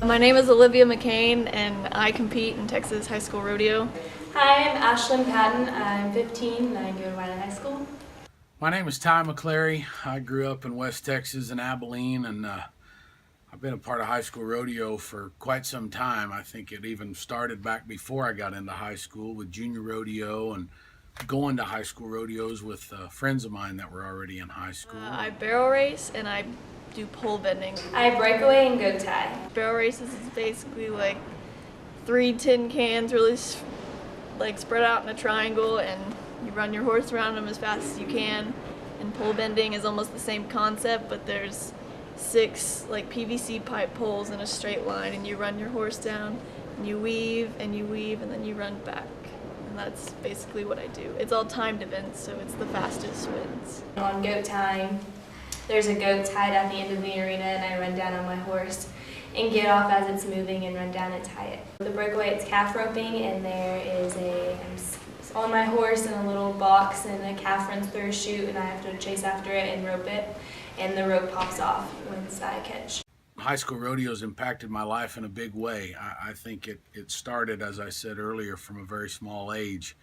My name is Olivia McCain and I compete in Texas High School Rodeo. Hi, I'm Ashlyn Patton. I'm 15 and I go to Wiley High School. My name is Ty McClary. I grew up in West Texas in Abilene, and I've been a part of high school rodeo for quite some time. I think it even started back before I got into high school with junior rodeo and going to high school rodeos with friends of mine that were already in high school. I barrel race and I do pole bending. I breakaway and goat tie. Barrel races is basically like 3 tin cans really spread out in a triangle and you run your horse around them as fast as you can. And pole bending is almost the same concept, but there's 6 PVC pipe poles in a straight line and you run your horse down and you weave and then you run back. And that's basically what I do. It's all timed events, so it's the fastest wins. On goat tying, there's a goat tied at the end of the arena and I run down on my horse and get off as it's moving and run down and tie it. The breakaway, it's calf roping, and there is I'm on my horse in a little box and a calf runs through a chute and I have to chase after it and rope it, and the rope pops off once I catch. High school rodeos impacted my life in a big way. I think it started, as I said earlier, from a very small age,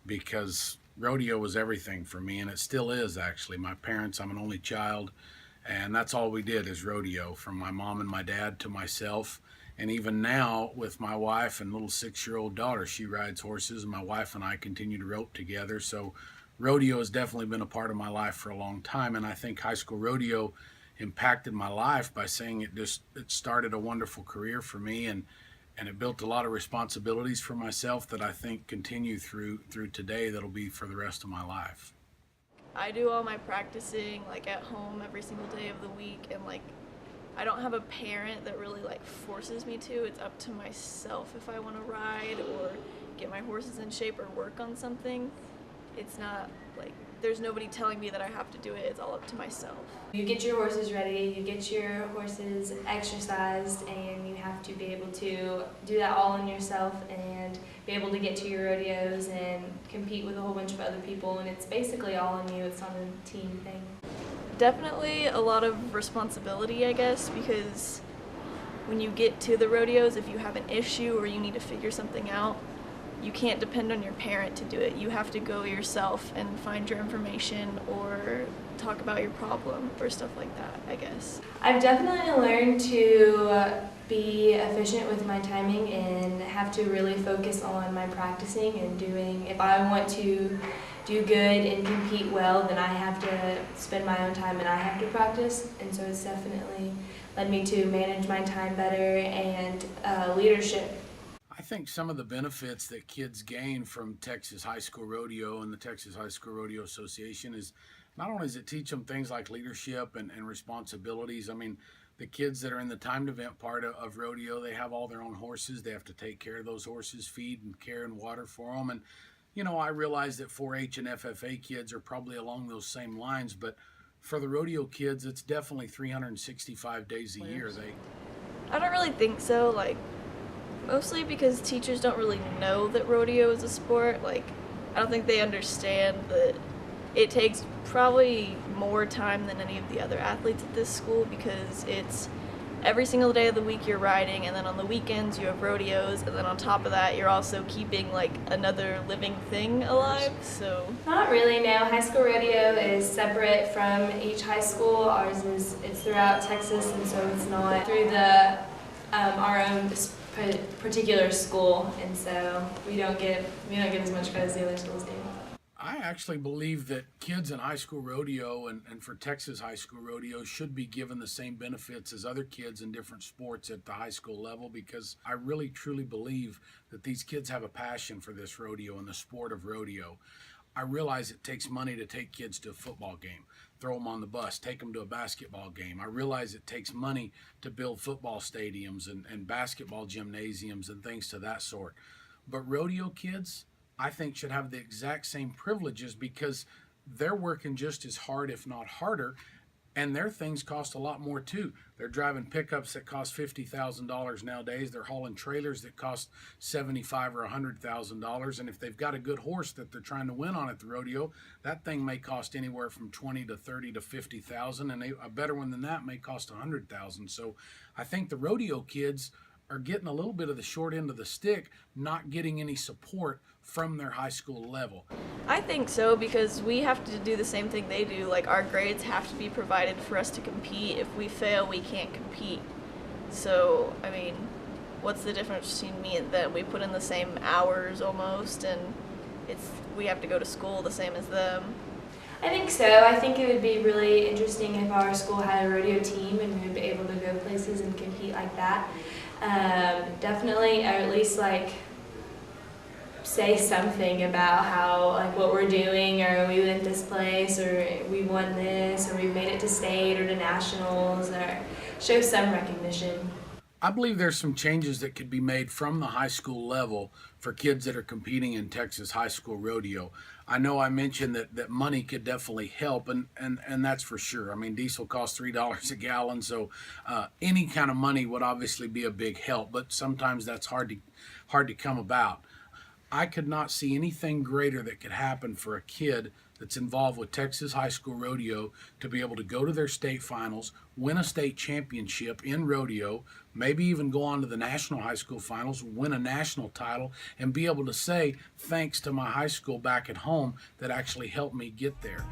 because rodeo was everything for me, and it still is actually. My parents, I'm an only child, and that's all we did is rodeo, from my mom and my dad to myself. And even now with my wife and little 6-year-old daughter, she rides horses, and my wife and I continue to rope together. So rodeo has definitely been a part of my life for a long time, and I think high school rodeo impacted my life by saying it started a wonderful career for me, and it built a lot of responsibilities for myself that I think continue through today, that'll be for the rest of my life. I do all my practicing at home every single day of the week, and I don't have a parent that really forces me to. It's up to myself if I want to ride or get my horses in shape or work on something. It's not there's nobody telling me that I have to do it. It's all up to myself. You get your horses ready, you get your horses exercised, and you have to be able to do that all in yourself and be able to get to your rodeos and compete with a whole bunch of other people, and it's basically all on you. It's not a team thing. Definitely a lot of responsibility, I guess, because when you get to the rodeos, if you have an issue or you need to figure something out, you can't depend on your parent to do it. You have to go yourself and find your information or talk about your problem or stuff like that, I guess. I've definitely learned to be efficient with my timing and have to really focus on my practicing and doing. If I want to do good and compete well, then I have to spend my own time and I have to practice. And so it's definitely led me to manage my time better and leadership. I think some of the benefits that kids gain from Texas High School Rodeo and the Texas High School Rodeo Association is not only does it teach them things like leadership and responsibilities. I mean, the kids that are in the timed event part of rodeo, they have all their own horses. They have to take care of those horses, feed and care and water for them. And, I realize that 4-H and FFA kids are probably along those same lines, but for the rodeo kids, it's definitely 365 days a year. I don't really think so. Mostly because teachers don't really know that rodeo is a sport. I don't think they understand that it takes probably more time than any of the other athletes at this school, because it's every single day of the week you're riding, and then on the weekends you have rodeos, and then on top of that you're also keeping another living thing alive. So Not really, no. High school rodeo is separate from each high school. It's throughout Texas, and so it's not through the our own particular school, and so we don't get as much credit as the other schools do. I actually believe that kids in high school rodeo and for Texas high school rodeo should be given the same benefits as other kids in different sports at the high school level, because I really truly believe that these kids have a passion for this rodeo and the sport of rodeo. I realize it takes money to take kids to a football game, throw them on the bus, take them to a basketball game. I realize it takes money to build football stadiums and basketball gymnasiums and things to that sort. But rodeo kids, I think, should have the exact same privileges, because they're working just as hard, if not harder, and their things cost a lot more too. They're driving pickups that cost $50,000 nowadays. They're hauling trailers that cost $75,000 or $100,000. And if they've got a good horse that they're trying to win on at the rodeo, that thing may cost anywhere from $20,000 to $30,000 to $50,000, and a better one than that may cost $100,000. So I think the rodeo kids are getting a little bit of the short end of the stick, not getting any support from their high school level. I think so, because we have to do the same thing they do. Like, our grades have to be provided for us to compete. If we fail, we can't compete. So, I mean, what's the difference between me and them? We put in the same hours almost, and we have to go to school the same as them. I think so. I think it would be really interesting if our school had a rodeo team and we would be able to go places and compete like that. Definitely, or at least say something about how what we're doing, or we went this place, or we won this, or we made it to state or to nationals, or show some recognition. I believe there's some changes that could be made from the high school level for kids that are competing in Texas high school rodeo. I know I mentioned that money could definitely help, and that's for sure. I mean, diesel costs $3 a gallon, so any kind of money would obviously be a big help, but sometimes that's hard to come about. I could not see anything greater that could happen for a kid that's involved with Texas high school rodeo to be able to go to their state finals, win a state championship in rodeo, maybe even go on to the national high school finals, win a national title, and be able to say, thanks to my high school back at home that actually helped me get there.